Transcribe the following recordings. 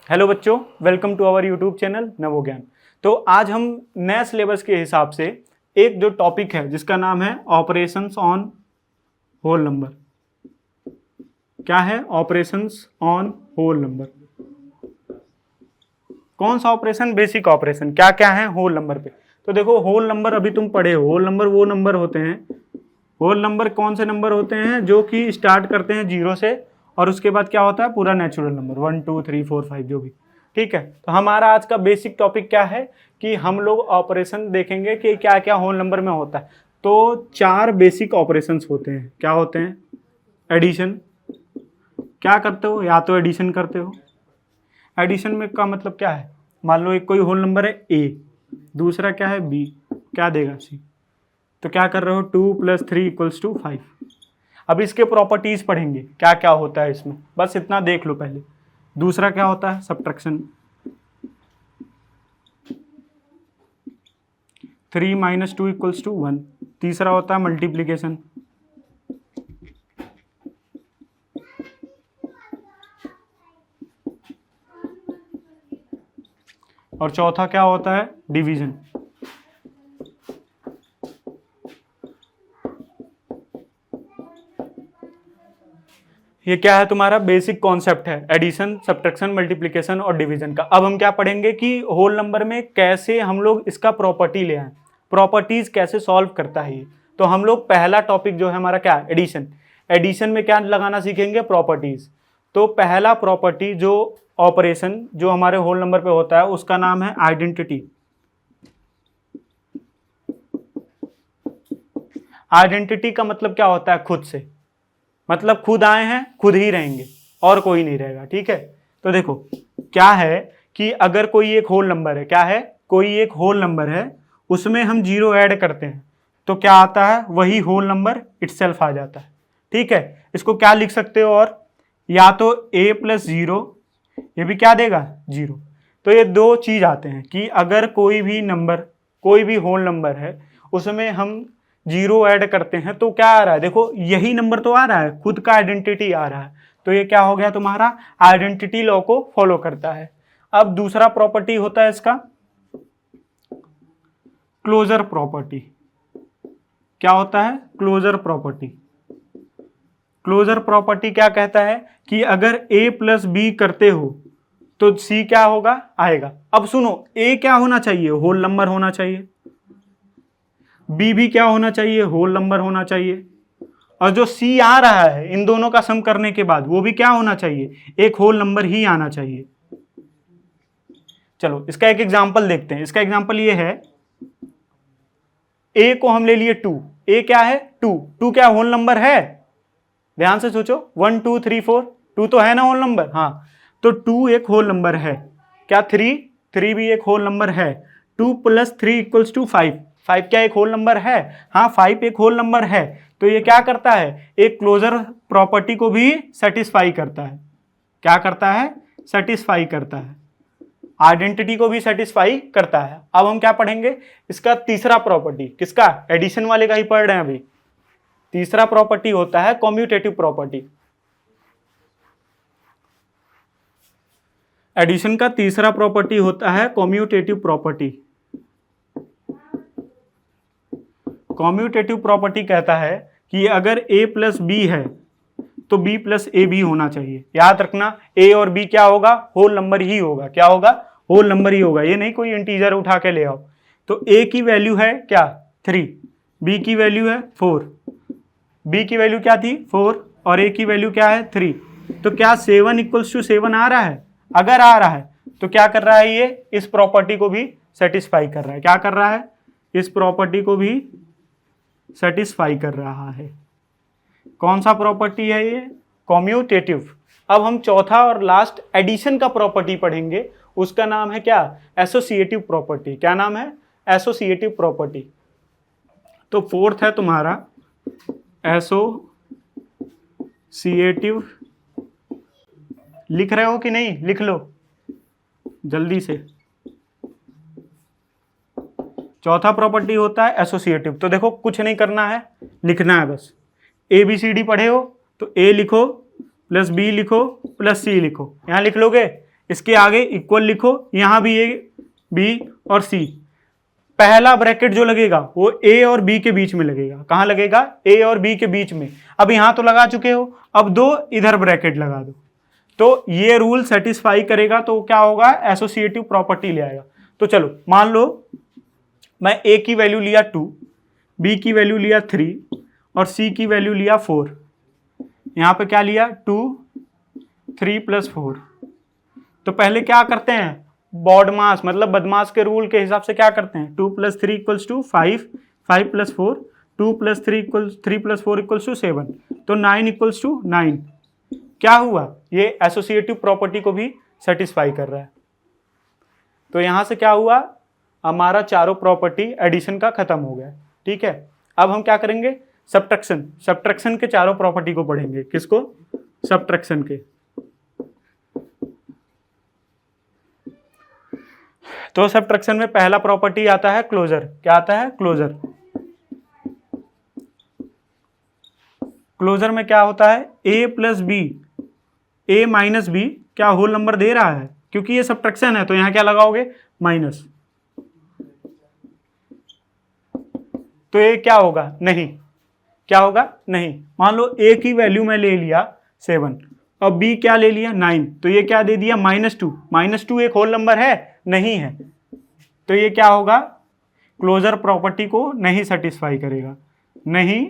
Hello बच्चों, welcome to our YouTube channel Navogyan. तो आज हम नए सिलेबस के हिसाब से एक जो टॉपिक है जिसका नाम है ऑपरेशंस ऑन होल नंबर। क्या है? Operations on whole number. कौन सा ऑपरेशन? Basic operation. क्या क्या है होल नंबर पे? तो देखो, होल नंबर अभी तुम पढ़े हो। होल नंबर वो नंबर होते हैं, होल नंबर कौन से नंबर होते हैं जो कि स्टार्ट करते हैं 0 से और उसके बाद क्या होता है? पूरा नेचुरल नंबर 1 2 3 4 5 जो भी। ठीक है, तो हमारा आज का बेसिक टॉपिक क्या है कि हम लोग ऑपरेशन देखेंगे कि क्या क्या होल नंबर में होता है। तो 4 बेसिक ऑपरेशंस होते हैं। क्या होते हैं? एडिशन। क्या करते हो? या तो एडिशन करते हो। एडिशन में का मतलब क्या है? मान लो एक कोई होल नंबर है ए, दूसरा क्या है बी, क्या देगा सी। तो क्या कर रहे हो? 2 + 3 = 5। अब इसके प्रॉपर्टीज पढ़ेंगे क्या क्या होता है इसमें, बस इतना देख लो पहले। दूसरा क्या होता है? सब्ट्रैक्शन। 3 - 2 = 1। तीसरा होता है मल्टीप्लीकेशन। और चौथा क्या होता है? डिवीजन। ये क्या है? तुम्हारा बेसिक कॉन्सेप्ट है एडिशन, सब्ट्रैक्शन, मल्टीप्लिकेशन और डिवीजन का। अब हम क्या पढ़ेंगे कि होल नंबर में कैसे हम लोग इसका प्रॉपर्टी ले आए, प्रॉपर्टीज कैसे सॉल्व करता है ये। तो हम लोग पहला टॉपिक जो है हमारा क्या? एडिशन। एडिशन में क्या लगाना सीखेंगे? प्रॉपर्टीज। तो पहला प्रॉपर्टी जो ऑपरेशन जो हमारे होल नंबर पे होता है उसका नाम है आइडेंटिटी। आइडेंटिटी का मतलब क्या होता है? खुद से। मतलब खुद आए हैं, खुद ही रहेंगे और कोई नहीं रहेगा। ठीक है, तो देखो क्या है कि अगर कोई एक होल नंबर है, क्या है? कोई एक होल नंबर है, उसमें हम 0 ऐड करते हैं तो क्या आता है? वही होल नंबर इटसेल्फ आ जाता है। ठीक है, इसको क्या लिख सकते हो? और या तो a + 0, ये भी क्या देगा? 0। तो ये दो चीज आते हैं कि अगर कोई भी नंबर, कोई भी होल नंबर है उसमें हम 0 ऐड करते हैं तो क्या आ रहा है? देखो यही नंबर तो आ रहा है, खुद का आइडेंटिटी आ रहा है। तो ये क्या हो गया तुम्हारा? आइडेंटिटी लॉ को फॉलो करता है। अब दूसरा प्रॉपर्टी होता है इसका क्लोजर प्रॉपर्टी। क्या होता है? Closure property. क्लोजर प्रॉपर्टी क्या कहता है कि अगर a + b करते हो तो c क्या होगा? आएगा। अब सुनो, a क्या होना चाहिए? होल नंबर होना चाहिए। बी भी क्या होना चाहिए? होल नंबर होना चाहिए। और जो सी आ रहा है इन दोनों का सम करने के बाद वो भी क्या होना चाहिए? एक होल नंबर ही आना चाहिए। चलो इसका एक एग्जांपल देखते हैं। इसका एग्जांपल ये है, ए को हम ले लिए 2। ए क्या है? 2। 2 क्या होल नंबर है? ध्यान से सोचो। 1 2 3 4, 2 तो है ना होल नंबर? हाँ, तो 2 एक होल नंबर है। क्या 3 भी एक होल नंबर है। 2 + 3 = 5। 5 क्या एक होल नंबर है? हाँ, 5 एक होल नंबर है। तो ये क्या करता है? एक क्लोजर प्रॉपर्टी को भी सेटिस्फाई करता है। क्या करता है? सेटिस्फाई करता है। आइडेंटिटी को भी सेटिस्फाई करता है। अब हम क्या पढ़ेंगे? इसका तीसरा प्रॉपर्टी। किसका? एडिशन वाले का ही पढ़ रहे हैं अभी। तीसरा प्रॉपर्टी होता है कम्यूटेटिव प्रॉपर्टी। एडिशन का तीसरा प्रॉपर्टी होता है कम्यूटेटिव प्रॉपर्टी। कम्यूटेटिव प्रॉपर्टी कहता है कि अगर a + b है तो b + a भी होना चाहिए। याद रखना, a और b क्या होगा? होल नंबर ही होगा। क्या होगा? होल नंबर ही होगा। ये नहीं कोई इंटीजर उठा के ले आओ। तो a की वैल्यू है क्या? 3, b की वैल्यू है 4। b की वैल्यू क्या थी? 4 और a की वैल्यू क्या है? 3। तो क्या 7 = 7 आ रहा है? अगर आ रहा है तो क्या कर रहा है? ये इस प्रॉपर्टी को भी सेटिस्फाई कर रहा है। क्या कर रहा है? इस प्रॉपर्टी को भी सेटिस्फाई कर रहा है। कौन सा प्रॉपर्टी है ये? कम्यूटेटिव। अब हम चौथा और लास्ट एडिशन का प्रॉपर्टी पढ़ेंगे। उसका नाम है क्या? Associative property. क्या नाम है? Associative property. तो फोर्थ है तुम्हारा एसोसिएटिव। लिख रहे हो कि नहीं? लिख लो जल्दी से। चौथा प्रॉपर्टी होता है एसोसिएटिव। तो देखो कुछ नहीं करना है, लिखना है बस। ABCD पढ़े हो तो A लिखो + B लिखो + C लिखो। यहां लिख लोगे इसके आगे इक्वल लिखो, यहां भी ए बी और सी। पहला ब्रैकेट जो लगेगा वो ए और बी के बीच में लगेगा। कहां लगेगा? ए और बी के बीच में। अब यहां तो लगा चुके हो, अब दो इधर ब्रैकेट लगा दो, तो ये रूल सेटिस्फाई करेगा। तो क्या होगा? एसोसिएटिव प्रॉपर्टी ले आएगा। तो चलो मान लो मैं ए की वैल्यू लिया 2, बी की वैल्यू लिया 3 और सी की वैल्यू लिया 4। यहां पे क्या लिया? 2 3 + 4। तो पहले क्या करते हैं? बॉडमास मतलब बदमाश के रूल के हिसाब से क्या करते हैं? 2 + 3 = 5, 5 + 4, 2 + 3 + 4 = 7। तो 9 = 9। क्या हुआ? ये एसोसिएटिव प्रॉपर्टी को भी सेटिस्फाई कर रहा है। तो यहां से क्या हुआ? हमारा चारों प्रॉपर्टी एडिशन का खत्म हो गया। ठीक है, अब हम क्या करेंगे? सब्ट्रैक्शन। सब्ट्रैक्शन के चारों प्रॉपर्टी को पढ़ेंगे। किसको? सब्ट्रैक्शन के। तो सब्ट्रैक्शन में पहला प्रॉपर्टी आता है क्लोजर। क्या आता है? क्लोजर। क्लोजर में क्या होता है? a + b, a - b क्या होल नंबर दे रहा है? क्योंकि ये सब्ट्रैक्शन है तो यहां क्या लगाओगे? माइनस। तो ये क्या होगा? नहीं। क्या होगा? नहीं। मान लो a की वैल्यू मैं ले लिया 7 और b क्या ले लिया? 9। तो ये क्या दे दिया? -2। -2 एक होल नंबर है? नहीं है। तो ये क्या होगा? क्लोजर प्रॉपर्टी को नहीं सेटिस्फाई करेगा। नहीं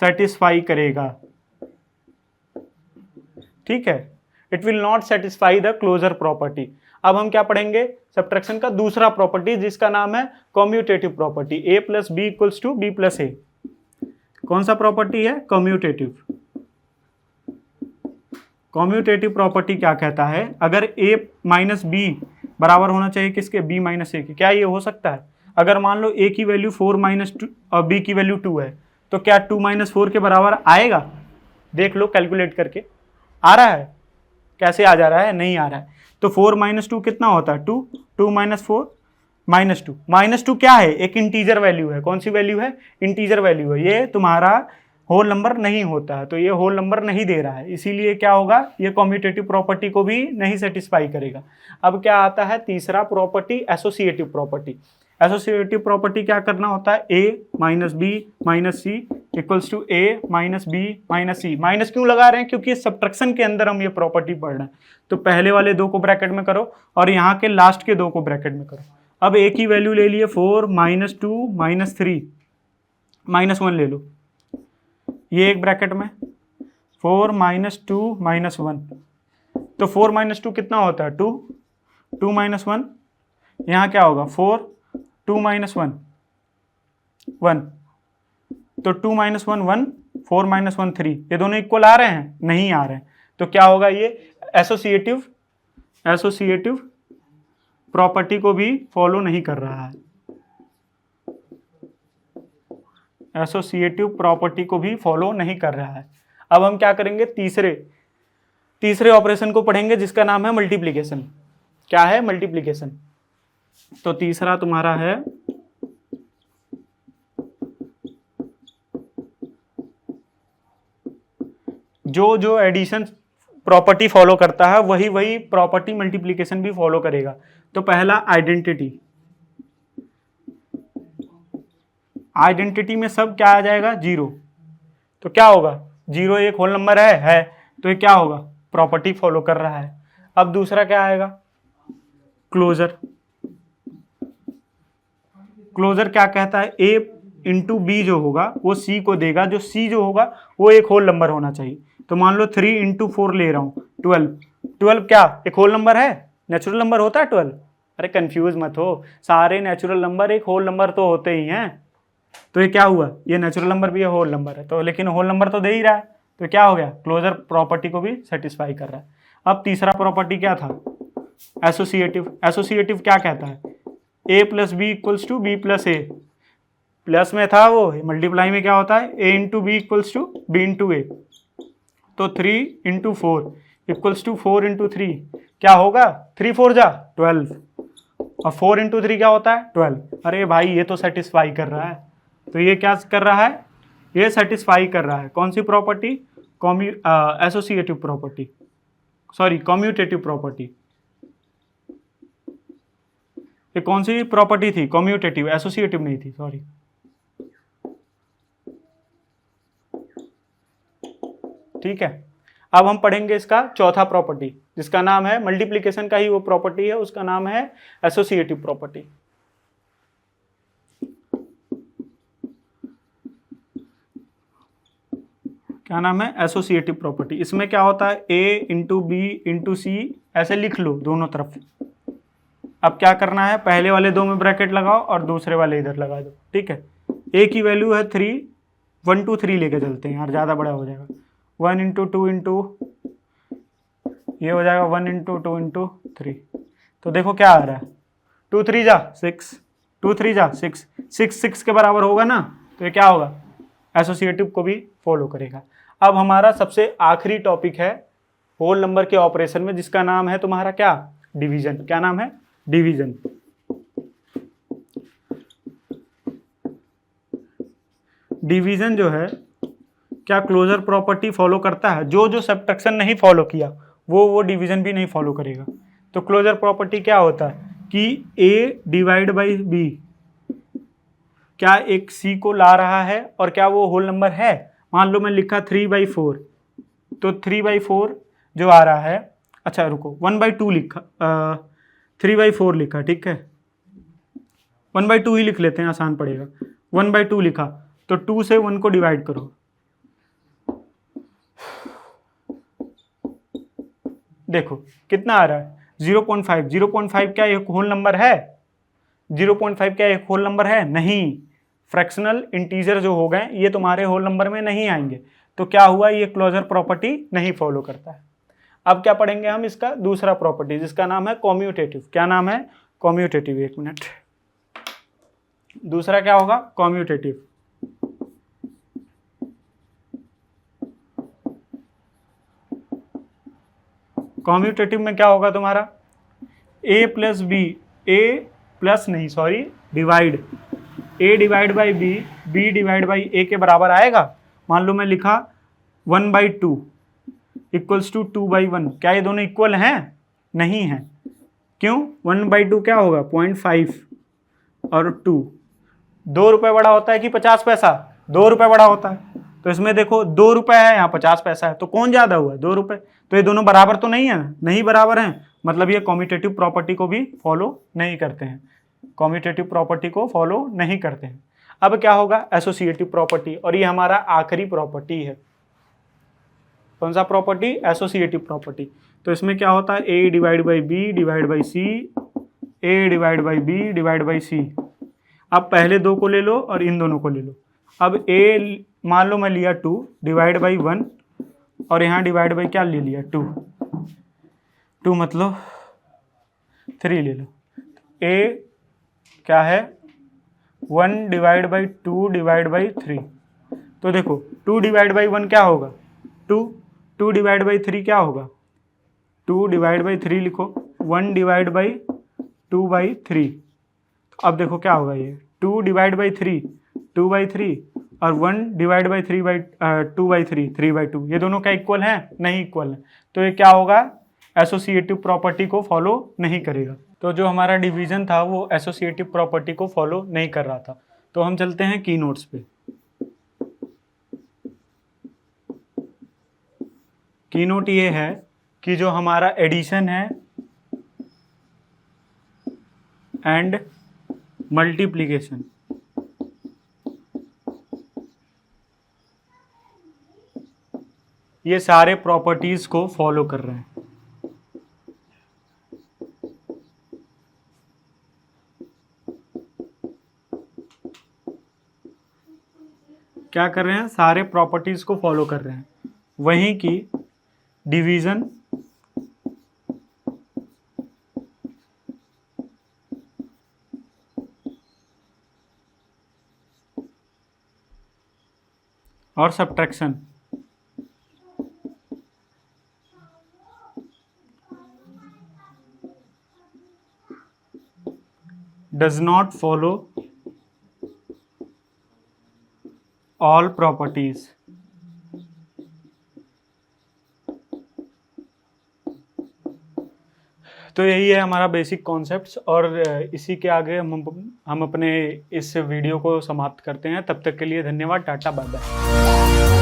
सेटिस्फाई करेगा। ठीक है, it will not satisfy the closure property. अब हम क्या पढ़ेंगे? सब्ट्रैक्शन का दूसरा प्रॉपर्टी जिसका नाम है commutative property. a + b = b + a। कौन सा प्रॉपर्टी है? कम्यूटेटिव। कम्यूटेटिव प्रॉपर्टी क्या कहता है? अगर a - b बराबर होना चाहिए किसके? b - a के। क्या ये हो सकता है? अगर मान लो a की वैल्यू 4 - 2 और b की वैल्यू 2 है, तो क्या 2 - 4 के बराबर आएगा? देख लो कैलकुलेट करके। आ रहा है? कैसे आ जा रहा है? नहीं आ रहा है। तो 4 - 2 कितना होता है? 2। 2 - 4 -2। -2 क्या है? एक इंटीजर वैल्यू है। कौन सी वैल्यू है? इंटीजर वैल्यू है। ये तुम्हारा होल नंबर नहीं होता है, तो ये होल नंबर नहीं दे रहा है, इसीलिए क्या होगा? ये कम्यूटेटिव प्रॉपर्टी को भी नहीं सेटिस्फाई करेगा। अब क्या आता है? तीसरा property associative property. Associative property क्या करना होता है? a - b - c = a - b - c। Minus क्यों लगा रहे हैं? क्योंकि सब्ट्रैक्शन के अंदर हम ये प्रॉपर्टी पढ़ रहे हैं। तो पहले वाले दो को ब्रैकेट में करो और यहाँ के लास्ट के दो को ब्रैकेट में करो। अब a की वैल्यू ले लिए 4 - 2 - 3 -1 ले लो। ये एक ब्रैकेट में 4 - 2 - 1। तो 4 - 2 कितना होता है? 2। 2 - 1 यहाँ क्या होगा? 4। 2 - 1 1। तो 2 - 1 1, 4 - 1 3। ये दोनों इक्वल आ रहे हैं? नहीं आ रहे हैं। तो क्या होगा? ये एसोसिएटिव प्रॉपर्टी को भी फॉलो नहीं कर रहा है। एसोसिएटिव प्रॉपर्टी को भी फॉलो नहीं कर रहा है। अब हम क्या करेंगे? तीसरे ऑपरेशन को पढ़ेंगे जिसका नाम है मल्टीप्लिकेशन। क्या है? मल्टीप्लिकेशन। तो तीसरा तुम्हारा है जो एडिशन प्रॉपर्टी फॉलो करता है वही प्रॉपर्टी मल्टीप्लिकेशन भी फॉलो करेगा। तो पहला आइडेंटिटी। आइडेंटिटी में सब क्या आ जाएगा? 0। तो क्या होगा? 0 एक होल नंबर है तो ये क्या होगा? प्रॉपर्टी फॉलो कर रहा है। अब दूसरा क्या आएगा? क्लोजर। क्लोजर क्या कहता है? a × b जो होगा वो c को देगा, जो c जो होगा वो एक होल नंबर होना चाहिए। तो मान लो 3 × 4 ले रहा हूं 12। 12 क्या एक होल नंबर है? नेचुरल नंबर होता है 12? अरे कंफ्यूज मत हो, सारे नेचुरल नंबर एक होल नंबर तो होते ही हैं। तो ये क्या हुआ? ये नेचुरल नंबर भी है, होल नंबर है, तो लेकिन होल नंबर तो दे ही रहा है, तो क्या हो गया? क्लोजर प्रॉपर्टी को भी सेटिस्फाई कर रहा है। अब तीसरा प्रॉपर्टी क्या था? एसोसिएटिव। एसोसिएटिव क्या कहता है? a + b = b + a। Plus में था वो, मल्टीप्लाई में क्या होता है? a × b = b × a। तो 3 × 4 = 4 × 3 क्या होगा? 3 4 जा 12 और 4 × 3 क्या होता है? 12। अरे भाई ये तो सेटिस्फाई कर रहा है। तो ये क्या कर रहा है? ये सेटिस्फाई कर रहा है। कौन सी property? Associative property, sorry commutative property. ये कौन सी प्रॉपर्टी थी? कम्यूटेटिव, एसोसिएटिव नहीं थी, सॉरी। ठीक है, अब हम पढ़ेंगे इसका चौथा प्रॉपर्टी, जिसका नाम है मल्टीप्लिकेशन का ही वो प्रॉपर्टी है, उसका नाम है एसोसिएटिव प्रॉपर्टी। क्या नाम है? Associative property. इसमें क्या होता है? ए इंटू बी इंटू सी, ऐसे लिख लो दोनों तरफ। अब क्या करना है? पहले वाले दो में ब्रैकेट लगाओ और दूसरे वाले इधर लगा दो। ठीक है, ए की वैल्यू है 3, 1 2 3 लेके चलते हैं यार, ज़्यादा बड़ा हो जाएगा। 1 इंटू 2 इंटू ये हो जाएगा 1 इंटू 2 इंटू 3। तो देखो क्या आ रहा है, 2 3 जा 6, 2 3 जा 6, 6 6 के बराबर होगा ना, तो ये क्या होगा? एसोसिएटिव को भी फॉलो करेगा। अब हमारा सबसे आखिरी टॉपिक है होल नंबर के ऑपरेशन में, जिसका नाम है तुम्हारा क्या? डिवीजन। क्या नाम है? डिवीजन। डिवीजन जो है क्या क्लोजर प्रॉपर्टी फॉलो करता है? जो जो सब्ट्रैक्शन नहीं फॉलो किया वो डिवीजन भी नहीं फॉलो करेगा। तो क्लोजर प्रॉपर्टी क्या होता है कि ए डिवाइड बाई बी क्या एक सी को ला रहा है और क्या वो होल नंबर है? मान लो मैं लिखा 3/4, तो 3/4 जो आ रहा है, अच्छा रुको 1/2 लिखा, 3/4 लिखा, ठीक है 1/2 ही लिख लेते हैं, आसान पड़ेगा। 1/2 लिखा तो 2 से 1 को डिवाइड करो, देखो कितना आ रहा है? 0.5। 0.5 क्या एक होल नंबर है? 0.5 क्या एक होल नंबर है? नहीं। फ्रैक्शनल इंटीजर जो हो गए ये तुम्हारे होल नंबर में नहीं आएंगे। तो क्या हुआ? ये क्लोजर प्रॉपर्टी नहीं फॉलो करता है। अब क्या पढ़ेंगे हम? इसका दूसरा प्रॉपर्टी, जिसका नाम है कॉम्यूटेटिव। क्या नाम है? कॉम्यूटेटिव। एक मिनट, दूसरा क्या होगा? कॉम्यूटेटिव। कॉम्यूटेटिव में क्या होगा तुम्हारा? A plus B, A plus नहीं sorry divide, A divide by B, B divide by A के बराबर आएगा। मान लो मैं लिखा 1/2 इक्वल्स टू 2/1। क्या ये दोनों इक्वल हैं? नहीं है। क्यों? 1/2 क्या होगा? 0.5 और 2। 2 रुपये बड़ा होता है कि 50 पैसा? 2 रुपये बड़ा होता है। तो इसमें देखो 2 रुपये है, यहाँ 50 पैसा है, तो कौन ज़्यादा हुआ? 2 रुपये। तो ये दोनों बराबर तो नहीं है, नहीं बराबर हैं, मतलब ये कॉम्यूटेटिव प्रॉपर्टी को भी फॉलो नहीं करते हैं, कॉम्यूटेटिव प्रॉपर्टी को फॉलो नहीं करते हैं। अब क्या होगा? एसोसिएटिव प्रॉपर्टी, और ये हमारा आखिरी प्रॉपर्टी है। कौन सा प्रॉपर्टी? Associative property. तो इसमें क्या होता है? A divide by B divide by C, A divide by B divide by C. अब पहले दो को ले लो और इन दोनों को ले लो। अब ए मान लो मैं लिया 2 डिवाइड बाई 1 और यहाँ डिवाइड बाई क्या ले लिया? 2 मतलब 3 ले लो। ए क्या है? 1 डिवाइड बाई 2 डिवाइड बाई 3। तो देखो 2 डिवाइड बाई 1 क्या होगा? 2। 2 डिवाइड बाई 3 क्या होगा? 2 डिवाइड बाई 3 लिखो, 1 डिवाइड बाई 2/3। अब देखो क्या होगा? ये 2 डिवाइड बाई 3 2/3 और 1 डिवाइड बाई 2/3 3/2। ये दोनों क्या इक्वल हैं? नहीं इक्वल हैं। तो ये क्या होगा? एसोसिएटिव प्रॉपर्टी को फॉलो नहीं करेगा। तो जो हमारा डिवीजन था वो एसोसिएटिव प्रॉपर्टी को फॉलो नहीं कर रहा था। तो हम चलते हैं की नोट्स पे। की नोट ये है कि जो हमारा एडिशन है एंड मल्टीप्लिकेशन, ये सारे प्रॉपर्टीज को फॉलो कर रहे हैं। क्या कर रहे हैं? सारे प्रॉपर्टीज को फॉलो कर रहे हैं। वहीं की डिवीजन और subtraction does not follow all properties। तो यही है हमारा बेसिक कॉन्सेप्ट्स, और इसी के आगे हम अपने इस वीडियो को समाप्त करते हैं। तब तक के लिए धन्यवाद, टाटा, बाय बाय।